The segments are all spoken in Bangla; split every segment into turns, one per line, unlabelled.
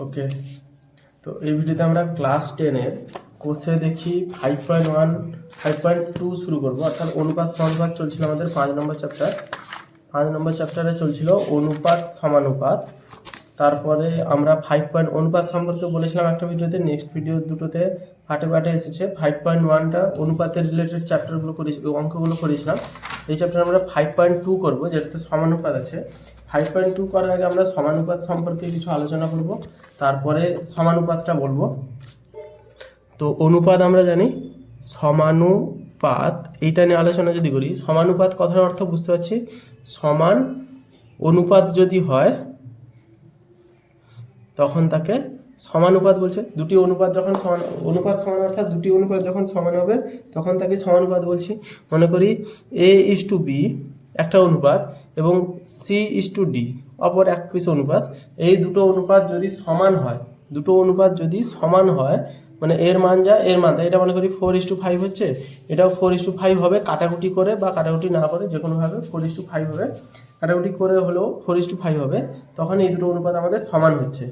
ওকে, তো এই ভিডিওতে আমরা ক্লাস 10-এর কোর্সে দেখি 5.1 5.2 শুরু করবো, অর্থাৎ অনুপাত সমানুপাত চলছিল আমাদের 5 নম্বর চ্যাপ্টার। 5 নম্বর চ্যাপ্টারে চলছিল অনুপাত সমানুপাত। তারপরে আমরা অনুপাত সম্পর্কে বলেছিলাম একটা ভিডিওতে, নেক্সট ভিডিও দুটোতে পার্টে পার্টে এসেছে। 5.1টা অনুপাতের রিলেটেড চ্যাপ্টারগুলো অঙ্কগুলো করেছিলাম। এই চ্যাপ্টার আমরা 5.2 করবো, যেটাতে সমানুপাত আছে। 5.2 করার আগে আমরা সমানুপাত সম্পর্কে কিছু আলোচনা করব, তারপরে সমানুপাতটা বলবো। তো অনুপাত আমরা জানি, সমানুপাত এইটা নিয়ে আলোচনা যদি করি, সমানুপাত কথার অর্থ বুঝতে পারছি, সমান অনুপাত যদি হয় তখন তাকে সমানুপাত বলছে। দুটি অনুপাত যখন সমান, অনুপাত সমান অর্থাৎ দুটি অনুপাত যখন সমান হবে তখন তাকে সমানুপাত বলছি। মনে করি A:B একটা অনুপাত এবং C:D অপর এক পিস অনুপাত। এই দুটো অনুপাত যদি সমান হয়, মানে এর মান যা এর মান, এটা মনে করি 4:5 হচ্ছে, এটাও 4:5 হবে, কাটাকুটি করে বা কাটাকুটি না করে যে কোনোভাবে 4:5 হবে, কাটাকুটি করে হলেও 4:5 হবে, তখন এই দুটো অনুপাত আমাদের সমান হচ্ছে।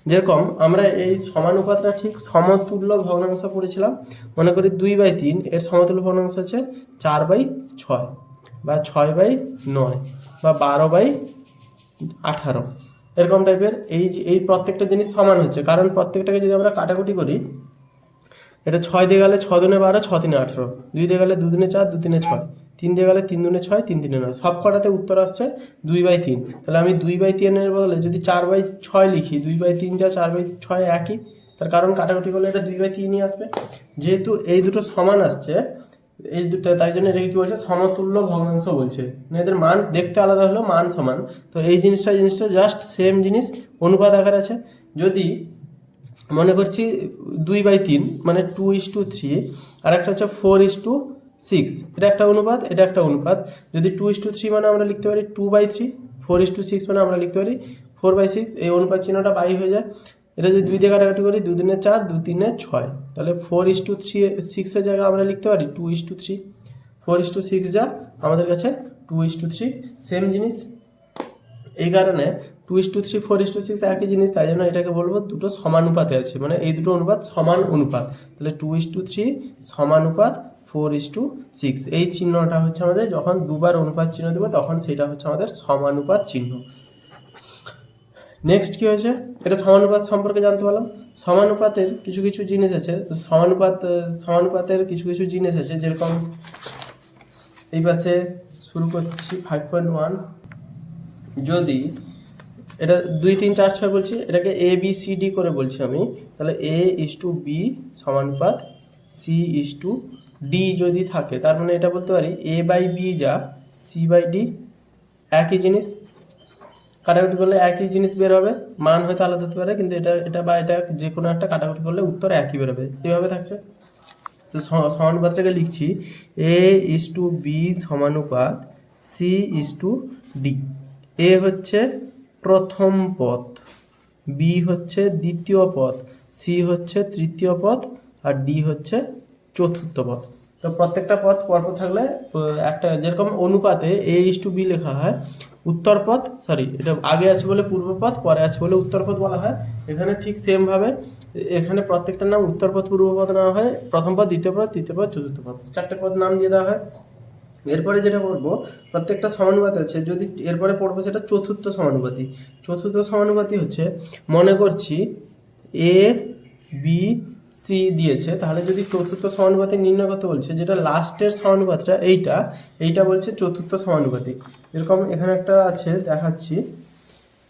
যেরকম আমরা এই সমানুপাতটা ঠিক সমতুল্য ভগ্নাংশ পড়েছিলাম। মনে করি 2/3 এর সমতুল্য ভগ্নাংশ হচ্ছে 4/6 বা 6/9 বা 12/18, এরকম টাইপের। এই প্রত্যেকটা জিনিস সমান হচ্ছে, কারণ প্রত্যেকটাকে যদি আমরা কাটাকুটি করি, এটা 6 দিয়ে গেলে 6 দুনে 12, 6 3 18, 2 দিয়ে গেলে 2 দুনে 4, 2 3 6, 3 দিয়ে গেলে 3 দুনে 6, 3 3 9, সব কটাতে উত্তর আসছে 2/3। তাহলে আমি 2/3 এর বদলে যদি 4/6 লিখি, 2/3 যা 4/6 একই, তার কারণ কাটাকুটি করলে এটা 2/3ই আসবে। যেহেতু এই দুটো সমান আসছে, এই দুটো, তাই জন্য এটাকে কি বলছে, সমতুল্য ভগ্নাংশ বলছে। মানে এদের মান দেখতে আলাদা হলেও মান সমান। তো এই জিনিসটা জাস্ট সেম জিনিস অনুপাত আকার আছে। যদি মনে করছি 2/3 মানে 2:3, আর একটা হচ্ছে 4:6, এটা একটা অনুপাত, এটা একটা অনুপাত। যদি 2:3 মানে আমরা লিখতে পারি 2/3, 4:6 মানে আমরা লিখতে পারি 4/6, এই অনুপাত চিহ্নটা বাই হয়ে যায়। এটা যদি 2 দিয়ে কাটাকাটি করি, 2 দুনে 4, 2 3 6, তাহলে 4:6 এর জায়গায় আমরা লিখতে পারি 2:3, 4:6 যা আমাদের কাছে 2:3, সেম জিনিস। এই কারণে 2:3, 4:6 একই জিনিস, তাই জন্য এটাকে বলবো দুটো সমানুপাতে আছে, মানে এই দুটো অনুপাত সমান অনুপাত। তাহলে 2:3 সমানুপাত 4:6, এই চিহ্নটা হচ্ছে আমাদের, যখন দুবার অনুপাত চিহ্ন দেবো তখন সেটা হচ্ছে আমাদের সমানুপাত চিহ্ন। নেক্সট কি হয়েছে, এটা সমানুপাত সম্পর্কে জানতে পারলাম। সমানুপাতের কিছু কিছু জিনিস আছে, সমানুপাতের কিছু কিছু জিনিস আছে, যেরকম এই পাশে শুরু করছি 5.1। যদি এটা 2 3 4 6 বলছি, এটাকে ABCD করে বলছি আমি, তাহলে A:B সমানুপাত C:D যদি থাকে, তার মানে এটা বলতে পারি A/B যা C/D, একই জিনিস, কাটাকুটি করলে একই জিনিস বের হবে, মান হয়তো আলাদা হতে পারে, কিন্তু এটা বা এটা যে কোনো একটা কাটাকুটি করলে উত্তর একই বেরোবে, এইভাবে থাকছে। তো সমানুপাতটাকে লিখছি A:B সমানুপাত C:D। এ হচ্ছে প্রথম পদ, বি হচ্ছে দ্বিতীয় পদ, সি হচ্ছে তৃতীয় পদ, আর ডি হচ্ছে চতুর্থ পদ। তো প্রত্যেকটা পদ পরপর থাকলে একটা, যেরকম অনুপাতে A:B লেখা হয়, উত্তর পদ, সরি এটা আগে আছে বলে পূর্ব পদ, পরে আছে বলে উত্তর পদ বলা হয়। এখানে ঠিক সেমভাবে এখানে প্রত্যেকটার নাম উত্তর পদ পূর্ব পদ নেওয়া হয়, প্রথম পদ, দ্বিতীয় পদ, তৃতীয় পদ, চতুর্থ পদ, 4টে পদ নাম দিয়ে দেওয়া হয়। এরপরে যেটা পড়বো, প্রত্যেকটা সমানুপাত আছে, যদি এরপরে পড়বো সেটা চতুর্থ সমানুপাতি। চতুর্থ সমানুপাতি হচ্ছে, মনে করছি A/B/C দিয়েছে, তাহলে যদি চতুর্থ সমানুপাতি নির্ণয় করতে বলছে, যেটা লাস্টের সমানুপাতটা এইটা বলছে চতুর্থ সমানুপাতি। এরকম এখানে একটা আছে, দেখাচ্ছি,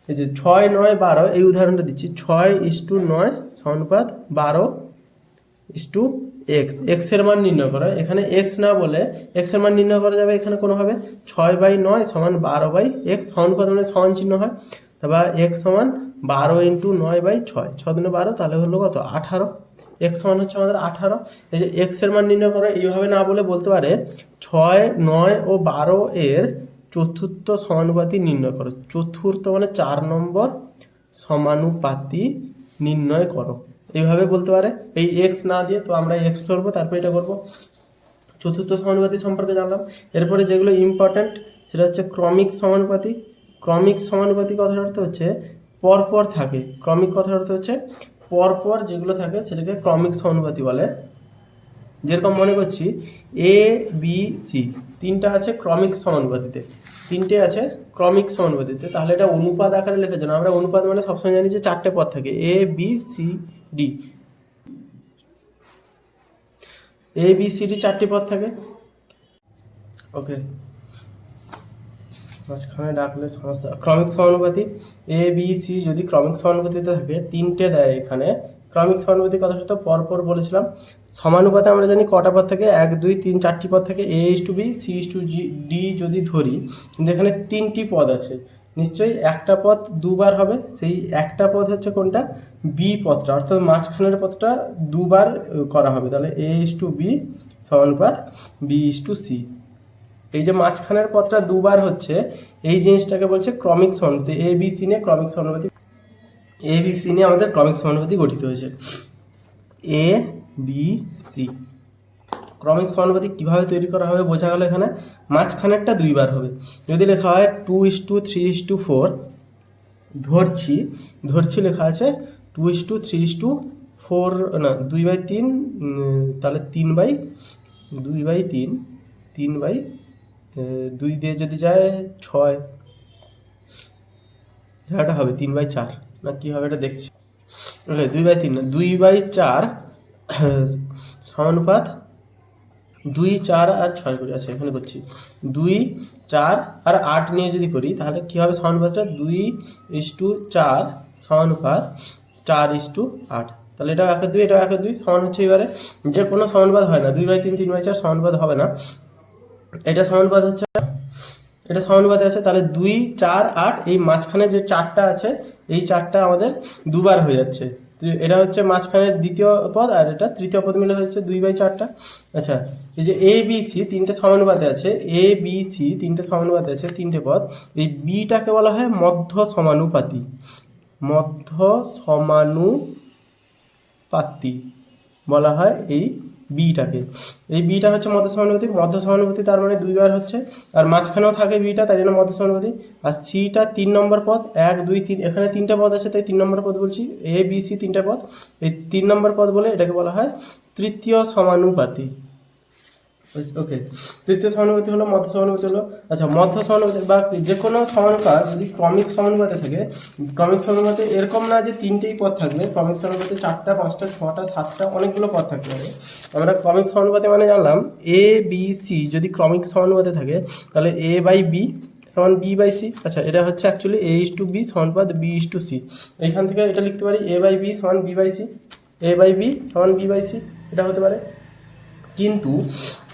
এই যে 6 9 12, এই উদাহরণটা দিচ্ছি, 6:9 সমানুপাত 12:x, x এর মান নির্ণয় করা। এখানে x না বলে x এর মান নির্ণয় করা যাবে এখানে কোনোভাবে, 6/9 সমান 12/x, সমানুপাত মানে সমান চিহ্ন হয়, তারপর x সমান 12 × 9/6, 6 দুনে 12, তাহলে হলো কত, 18, x সমান হচ্ছে আমাদের 18। এই যে x এর মান নির্ণয় করা, এইভাবে না বলে বলতে পারে 6 9 ও 12 এর চতুর্থ সমানুপাতি নির্ণয় করো। চতুর্থ মানে 4 নম্বর সমানুপাতি নির্ণয় করো, এইভাবে বলতে পারে। এই x না দিয়ে তো আমরা x ধরবো, তারপর এটা করবো। চতুর্থ সমানুপাতি সম্পর্কে জানলাম। এরপরে যেগুলো ইম্পর্ট্যান্ট সেটা হচ্ছে ক্রমিক সমানুপাতি। ক্রমিক সমানুপাতি কথার অর্থ হচ্ছে পরপর থাকে। ক্রমিক কথার অর্থ হচ্ছে পরপর যেগুলো থাকে সেটাকে ক্রমিক সমানুপাতি বলে। যেরকম মনে করছি এ বি সি তিনটা আছে ক্রমিক সমানুপাতিতে, তিনটে আছে ক্রমিক সমানুপাতিতে, তাহলে এটা অনুপাত আকারে লেখার জন্য আমরা অনুপাত মানে সবসময় জানি যে চারটে পদ থাকে, A B C D, A B C D চারটি পদ থাকে। ওকে, মাঝখানে ডাকলে সমস্যা। ক্রমিক সমানুপাতি এ বি সি যদি ক্রমিক সমানুপাতিতে থাকে, তিনটে দেয় এখানে। ক্রমিক সমানুপাতি কথাটা তো পরপর বলেছিলাম। সমানুপাতে আমরা জানি কটা পদ থাকে, 1 2 3 4টি পদ থাকে, A is to B C is to D যদি ধরি, কিন্তু এখানে তিনটি পদ আছে, নিশ্চয়ই একটা পদ দুবার হবে। সেই একটা পদ হচ্ছে কোনটা, বি পদটা, অর্থাৎ মাঝখানের পদটা দুবার করা হবে। তাহলে এ ইস টু বি সমানুপাত বি ইস টু সি। এই যে মাঝখানের পদটা দুবার হচ্ছে, এই জিনিসটাকে বলছে ক্রমিক সমানুপাতি। এ বি সি নিয়ে ক্রমিক সমানুপাতি, এ বি সি নিয়ে আমাদের ক্রমিক সমানুপাতি গঠিত হয়েছে। এ বি সি ক্রমিক সমানুপাতি কীভাবে তৈরি করা হবে বোঝা গেল। এখানে মাঝখানেরটা দুইবার হবে। যদি লেখা হয় 2:3:4, ধরছি লেখা আছে 2:3:4, না 2/3, তাহলে 3/3, 3/2 দিয়ে যদি যায় 6, জায়গাটা হবে 3/4 না কি হবে এটা দেখছি। ওকে, 2/3 না 2/4 সমানুপাত 2 4 আর 6 করি। আচ্ছা, এখানে করছি 2 4 আর 8 নিয়ে যদি করি তাহলে কি হবে সমানুপাতটা, 2:4 সমানুপাত 4:8। তাহলে এটা 1 2, এটা 1 2 সমান হচ্ছে। এবারে যে কোনো সমানুপাত হয় না, 2/3 3/4 সমানুপাত হবে না, এটা সমানুপাত হচ্ছে, এটা সমানুপাতে আছে। তাহলে 2 4 8, এই মাঝখানে যে চারটা আছে এই চারটা আমাদের দুবার হয়ে যাচ্ছে। এটা হচ্ছে মাঝখানের দ্বিতীয় পদ আর এটা তৃতীয় পদ মিলে হয়েছে 2/4টা। আচ্ছা, এই যে এ বি সি তিনটে সমানুপাতে আছে, এ বি সি তিনটে সমানুপাতে আছে, তিনটে পদ। এই বিটাকে বলা হয় মধ্য সমানুপাতি, মধ্য সমানুপাতি বলা হয় এই বিটাকে। এই বিটা হচ্ছে মধ্য সমানুপাতি। মধ্য সমানুপাতি তার মানে দুইবার হচ্ছে, আর মাঝখানেও থাকে বিটা, তাই জন্য মধ্য সমানুপাতি। আর সিটা 3 নম্বর পদ, 1 2 3, এখানে তিনটে পদ আছে তাই 3 নম্বর পদ বলছি। এ বি সি তিনটে পদ, এই 3 নম্বর পদ বলে এটাকে বলা হয় তৃতীয় সমানুপাতি। ওকে, তৃতীয় সমানুপাতি হলো, মধ্য সমানুপাতি হলো। আচ্ছা, মধ্য সমানুপাতি বা যে কোনো সমানুপাত যদি ক্রমিক সমানুপাতে থাকে, ক্রমিক সমানুপাতে এরকম না যে তিনটেই পদ থাকবে, ক্রমিক সমানুপাতে 4টা 5টা 6টা 7টা অনেকগুলো পদ থাকতে পারে। আমরা ক্রমিক সমানুপাতে মানে জানলাম এ বি সি যদি ক্রমিক সমানুপাতে থাকে তাহলে এ বাই বি সমান বি বাই সি। আচ্ছা, এটা হচ্ছে actually A is to B সমানুপাত বি ইস টু সি। এইখান থেকে এটা লিখতে পারি এ বাই বি সমান B by C, A by B সমান বি বাই সি, এটা হতে পারে। কিন্তু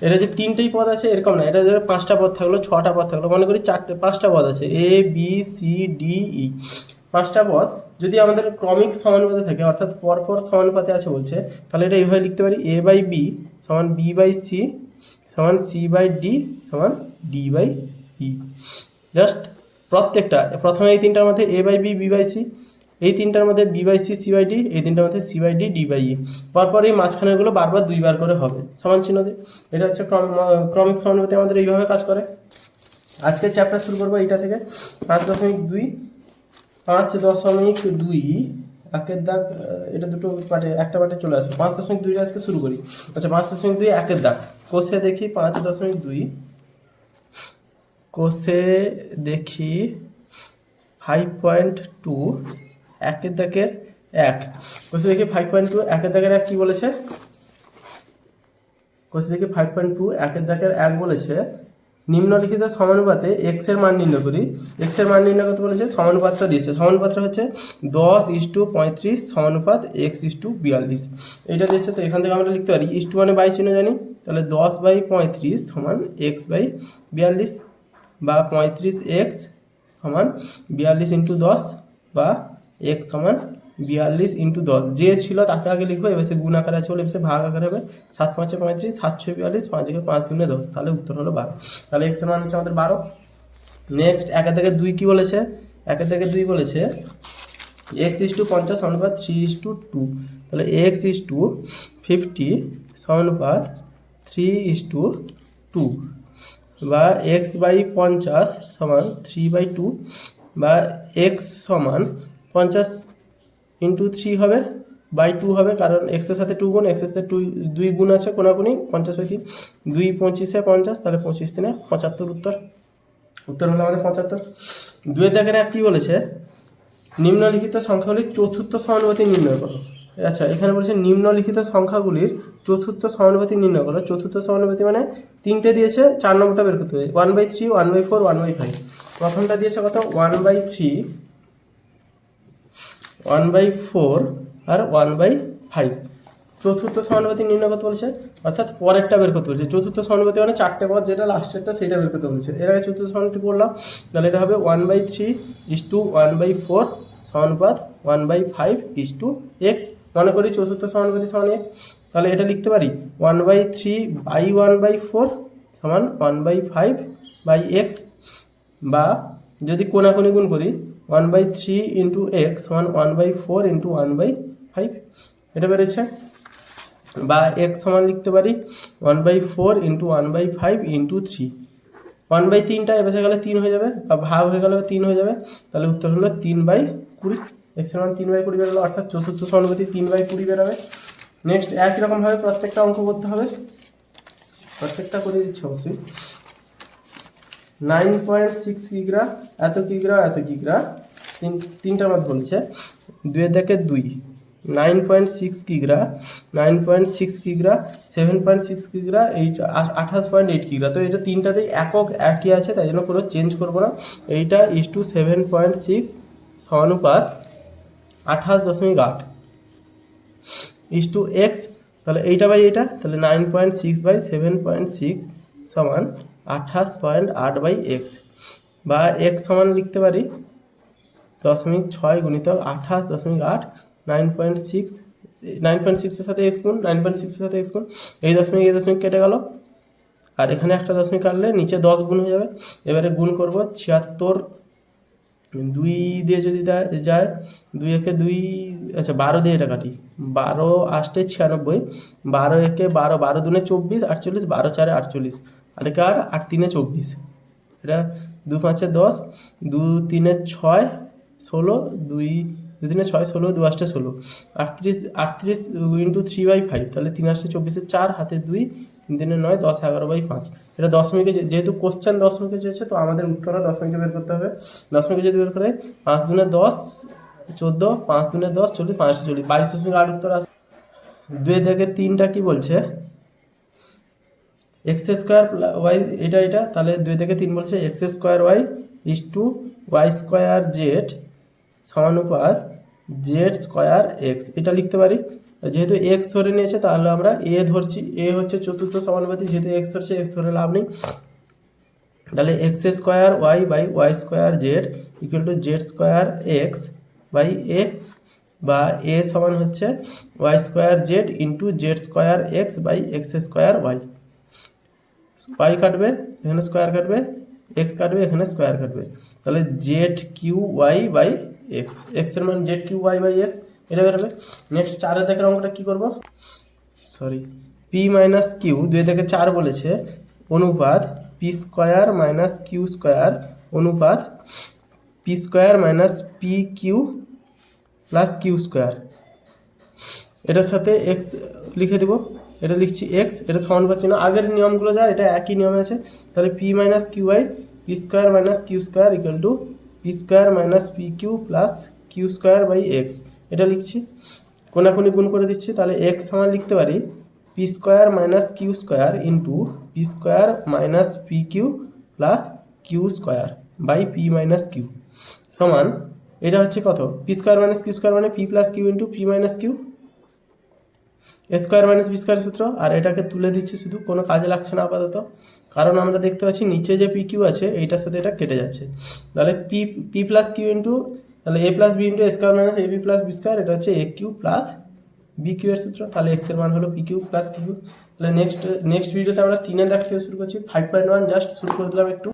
এটা যে তিনটেই পদ আছে এরকম না, এটা যে 5টা পদ থাকলো 6টা পদ থাকলো, মনে করি 5টা পদ আছে, A B C D E, 5টা পদ যদি আমাদের ক্রমিক সমানুপাতে থাকে অর্থাৎ পরপর সমানুপাতে আছে বলছে, তাহলে এটা এইভাবে লিখতে পারি এ বাই বি সমান বি বাই সি সমান সি বাই ডি সমান ডি বাই ই। জাস্ট প্রত্যেকটা, প্রথমে এই তিনটার মধ্যে A by B B by C, এই তিনটার মধ্যে B by C C by D, এই তিনটার মধ্যে C by D D by E. পরপর এই মাঝখানেরগুলো বারবার দুইবার করে হবে সমান চিহ্ন দিয়ে। এটা হচ্ছে ক্রমিক সমানুপাতি আমাদের এইভাবে কাজ করে। আজকের চ্যাপ্টার শুরু করবো এইটা থেকে 5.2, 5.2 একের দাগ, এটা দুটো পার্টে, একটা পার্টে চলে আসবে। 5.2 আজকে শুরু করি। আচ্ছা, 5.2 একের দাগ কোষে দেখি 5.2, কোষে দেখি 5.2 একের দাগের 1, কোষে দেখি 5.2 একের দাগের 1 কি বলেছে, কোষে দেখি 5.2 একের দাগের 1 বলেছে নিম্নলিখিত সমানুপাতে x এর মান নির্ণয় করি। x এর মান নির্ণয় করতে বলেছে, সমানুপাতটা দিয়েছে, সমানুপাতটা হচ্ছে 10:35 সমানুপাত x ইস টু 42, এইটা দিয়েছে। তো এখান থেকে আমরা লিখতে পারি ইস টু মানে বাই চিহ্ন জানি, তাহলে 10/35 সমান x/42 বা 35x সমান 42 ইন্টু 10 বা x সমান 42 ইন্টু 10, যে ছিল তাকে আগে লিখবো, এবার সে গুণ আকারে আছে বলে এবার ভাগ আকারে হবে। 7 5 35, 7 6 42, 5 1 5 2 10, তাহলে উত্তর হলো 12। তাহলে x এর মান হচ্ছে আমাদের 12। নেক্সট একের দাগে 2 কি বলেছে, একের দাগে 2 বলেছে x ইস টু 50 সমানুপাত 3:2, তাহলে x ইস টু 50 সমানুপাত 3:2 বা x/50 সমান 3/2 বা x সমান 50 ইন্টু 3 হবে বাই 2 হবে, কারণ এক্সের সাথে 2 গুণ, এক্সের সাথে 2 গুণ আছে কোনাকুনি, 50/3, 2 25-এ 50, তাহলে 25×3 = 75 উত্তর হলো আমাদের 75। 2 দাগের কি বলেছে, নিম্নলিখিত সংখ্যাগুলির চতুর্থ সমানুপাতি নির্ণয় করো। আচ্ছা, এখানে বলছে নিম্নলিখিত সংখ্যাগুলির চতুর্থ সমানুপাতি নির্ণয় করো। চতুর্থ সমানুপাতি মানে তিনটে দিয়েছে, 4 নম্বরটা বের করতে হবে। 1/3, 1/4, 1/5। প্রথমটা দিয়েছে কত, 1/3, 1/4 আর 1/5। চতুর্থ সমানুপাতি নির্ণয় করতে বলছে, অর্থাৎ পরেরটা বের করতে বলছে। চতুর্থ সমানুপাতি মানে 4টে পদ, যেটা লাস্টেরটা সেটা বের করতে বলছে। এর আগে চতুর্থ সমানুপাতি পড়লাম, তাহলে এটা হবে 1/3:1/4 সমানুপাত 1/5:x। মনে করি চতুর্থ সমানুপাতি সমান x, তাহলে এটা লিখতে পারি 1/3/1/4 সমান 1/5/x, বা যদি কোনাকুনি গুণ করি 1/3 × x সমান 1/4 × 1/5, এটা বেড়েছে। বা x সমান লিখতে পারি 1/4 × 1/5 × 3। 1/3টা এসে গেলে 3 হয়ে যাবে, বা ভাগ হয়ে গেলে 3 হয়ে যাবে, তাহলে উত্তর হলো 3/20। x এর মান 3/20 বেরোলো, অর্থাৎ চতুর্থ সমানুপাতি 3/20 বেরোবে। নেক্সট একই রকমভাবে প্রত্যেকটা অঙ্ক করতে হবে, প্রত্যেকটা করে দিচ্ছি অবশ্যই। 9.6 কিগ্রা, এত কিগ্রা, এত কিগ্রা, তিনটার মধ্যে বলেছে 2 থেকে 2, 9.6 কিগ্রা, 9.6 কিগ্রা, 7.6 কিগ্রা, 28.8 কিগ্রা। তো এটা তিনটাতেই একক একই আছে, তাই জন্য কোনো চেঞ্জ করবো না। এইটা = 7.6 সমানুপাত 28.8 x, তাহলে এইটা বাই এইটা, তাহলে 9.6/7.6 সমান 28.8/x, বা x সমান লিখতে পারি 0.6 গুণিতক 28.8, 9.6, 9.6 এর সাথে x গুণ, 9.6 এর সাথে x গুণ, এই দশমিক কেটে গেল, আর এখানে একটা দশমিক কাটলে নিচে 10 গুণ হয়ে যাবে। এবারে গুণ করব 76, 2 দিয়ে যদি যায়, 2 একে 2, আচ্ছা 12 দিয়ে এটা কাটি, 12 8 96, 12 একে 12, 12 দুনে 24, 48, 12 4 48, আর একে 8 3 24, এটা 2 5 10, 2 3 6 16, 2 3 6 16, 2 8 16, 38 38 × 3/5, তাহলে 3 8 24, 4 হাতে 2, 3 3 9, 10 11/5। এটা দশমিকে, যেহেতু কোশ্চেন দশমিকে চেয়েছে, তো আমাদের উত্তরটা দশমিকে বের করতে হবে। দশমিকে যদি বের করে 5 দুনে 10 14, 5 দুনে 10 40, 5 40, 22.8 উত্তর আসবে। 2 থেকে 3টা কি বলছে, x² y, এটা, তাহলে 2 থেকে 3 বলছে x² y y² z সমানুপাত z² x, এটা লিখতে পারি। যেহেতু x ধরে নিয়েছে, তাহলে আমরা a ধরছি, a হচ্ছে চতুর্থ সমানুপাতি, যেহেতু x ধরছে, x ধরে লাভ নেই, তাহলে x² y y² z = z² x a, বা a সমান হচ্ছে y² z × z² x x² y। y কাটবে, এখানে স্কোয়ার কাটবে, x কাটবে, এখানে স্কোয়ার কাটবে, তাহলে z3y/x, x এর মান z3y/x, এটা বেরোবে। নেক্সট 4 দেখের অঙ্কটা কি করব, সরি, p - q, 2 থেকে 4 বলেছে, অনুপাত p² - q² অনুপাত p² - pq + q², এটার সাথে x লিখে দেব, এটা লিখছি x, এটা সমানুপাত চিহ্ন, আগের নিয়মগুলো যা, এটা একই নিয়মে আছে। তাহলে p - qi, p² - q² = p² - pq + q²/x, এটা লিখছি। কোনাকুনি গুণ করে দিচ্ছি, তাহলে x সমান লিখতে পারি p² - q² × p² - pq + q²/p - q সমান, এটা হচ্ছে কত, p² - q² মানে p + q × p - q, a² - b² সূত্র। আর এটাকে তুলে দিচ্ছি, শুধু কোনো কাজে লাগছে না আপাতত, কারণ আমরা দেখতে পাচ্ছি নিচে যে pq আছে, এইটার সাথে এটা কেটে যাচ্ছে। তাহলে p + q তাহলে a + b × a² - ab + b², এটা হচ্ছে aq + bq এর সূত্র। তাহলে x এর মান হলো pq + q। তাহলে নেক্সট ভিডিওতে আমরা 3 দাগ থেকে শুরু করছি, 5.1 জাস্ট শুরু করে দিলাম একটু।